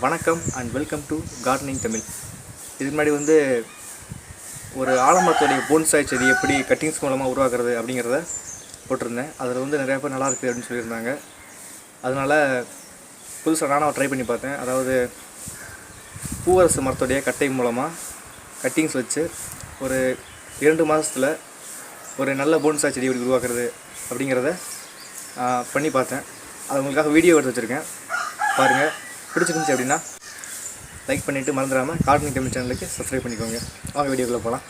வணக்கம் and welcome to gardening Tamil. இதுக்கு முன்னாடி ஒரு ஆலமரத்துடைய போன்சாய் செடி எப்படி கட்டிங்ஸ் மூலமாக உருவாக்குறது அப்படிங்கிறத போட்டிருந்தேன். அதில் நிறையா பேர் நல்லா இருக்குது அப்படின்னு சொல்லியிருந்தாங்க. அதனால் புதுசாக நானும் ட்ரை பண்ணி பார்த்தேன். அதாவது பூவரசு மரத்துடைய கட்டை மூலமாக கட்டிங்ஸ் வச்சு ஒரு 2 மாதத்தில் ஒரு நல்ல போன்சாய் செடி எப்படி உருவாக்குறது அப்படிங்கிறத பண்ணி பார்த்தேன். அது உங்களுக்காக வீடியோ எடுத்து வச்சுருக்கேன், பாருங்கள். பிடிச்சிருந்துச்சு அப்படின்னா லைக் பண்ணிவிட்டு மறந்துடாமல் கார்டனிங் தமிழ் சேனலுக்கு சப்ஸ்கிரைப் பண்ணிக்கோங்க. வாங்க வீடியோக்குள்ளே போகலாம்.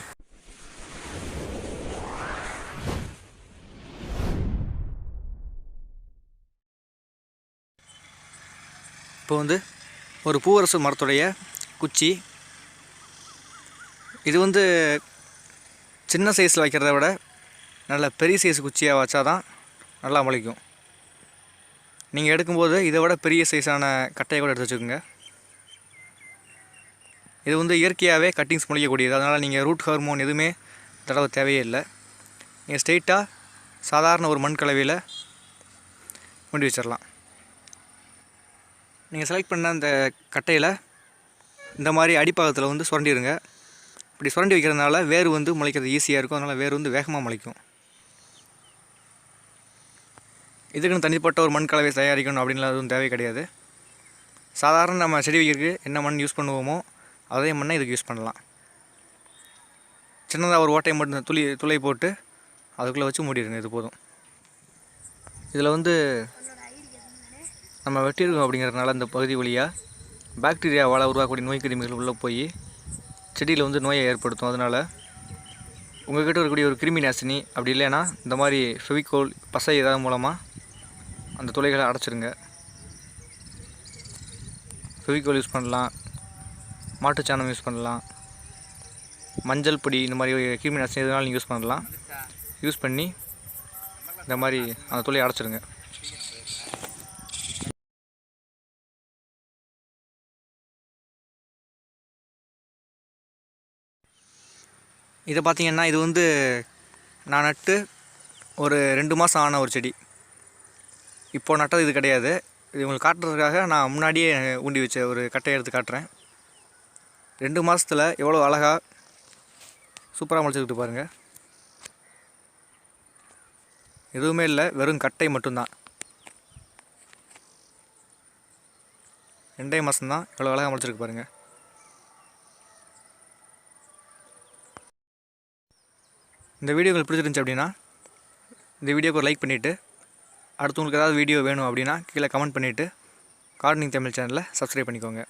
இப்போ ஒரு பூவரசு மரத்துடைய குச்சி. இது சின்ன சைஸில் வைக்கிறத விட நல்ல பெரிய சைஸ் குச்சியாக வச்சா தான் நல்லா முளைக்கும். நீங்கள் எடுக்கும்போது இதை விட பெரிய சைஸான கட்டையை கூட எடுத்து வச்சுக்கோங்க. இது இயற்கையாகவே கட்டிங்ஸ் முளைக்கக்கூடியது. அதனால் நீங்கள் ரூட் ஹார்மோன் எதுவுமே தடவை தேவையே இல்லை. நீங்கள் ஸ்ட்ரெயிட்டாக சாதாரண ஒரு மண் கலவையில் கொண்டு வச்சிடலாம். நீங்கள் செலக்ட் பண்ண அந்த கட்டையில் இந்த மாதிரி அடிப்பாகத்தில் சுரண்டிடுங்க. இப்படி சுரண்டி வைக்கிறதுனால வேர் முளைக்கிறது ஈஸியாக இருக்கும். அதனால் வேர் வேகமாக முளைக்கும். இதுக்குன்னு தனிப்பட்ட ஒரு மண் கலவை தயாரிக்கணும் அப்படின்லாம் எதுவும் தேவை கிடையாது. சாதாரண நம்ம செடி வைக்கிறதுக்கு என்ன மண் யூஸ் பண்ணுவோமோ அதே மண்ணை இதுக்கு யூஸ் பண்ணலாம். சின்னதாக ஒரு ஓட்டையை மட்டும் துளை போட்டு அதுக்குள்ளே வச்சு மூடிடுங்க. இது போதும். இதில் நம்ம வெட்டியிருக்கோம் அப்படிங்கிறதுனால இந்த பகுதி வழியாக பாக்டீரியாவால் உருவாக்கக்கூடிய நோய் கிருமிகள் உள்ளே போய் செடியில் நோயை ஏற்படுத்தும். அதனால் உங்கள்கிட்ட இருக்கக்கூடிய ஒரு கிருமி நாசினி அப்படி இல்லைன்னா இந்த மாதிரி ஃபெவிகோல் பசை ஏதாவது மூலமாக அந்த துளைகளை அடைச்சிருங்க. ஃபெவிகோல் யூஸ் பண்ணலாம், மாட்டுச்சாணம் யூஸ் பண்ணலாம், மஞ்சள் பொடி, இந்த மாதிரி கிருமி நாசினி எதுனாலும் நீங்கள் யூஸ் பண்ணலாம். யூஸ் பண்ணி இந்த மாதிரி அந்த துளையை அடைச்சிருங்க. இதை பார்த்திங்கன்னா இது நான் நட்டு ஒரு 2 மாதம் ஆன ஒரு செடி. இப்போது நட்டது இது கிடையாது. இது உங்களுக்கு காட்டுறதுக்காக நான் முன்னாடியே ஊண்டி வச்ச ஒரு கட்டையை எடுத்து காட்டுறேன். 2 மாதத்தில் எவ்வளோ அழகாக சூப்பராக முளைச்சிக்கிட்டு பாருங்கள். எதுவுமே இல்லை, வெறும் கட்டை மட்டும்தான். 2 மாதம்தான் எவ்வளோ அழகாக முளைச்சிருக்கு பாருங்கள். இந்த வீடியோ உங்களுக்கு பிடிச்சிருந்துச்சி அப்படின்னா இந்த வீடியோக்கு ஒரு லைக் பண்ணிவிட்டு, அடுத்து உங்களுக்கு ஏதாவது வீடியோ வேணும் அப்படின்னா கீழே கமெண்ட் பண்ணிவிட்டு கார்டனிங் தமிழ் சேனலை சப்ஸ்கிரைப் பண்ணிக்கோங்க.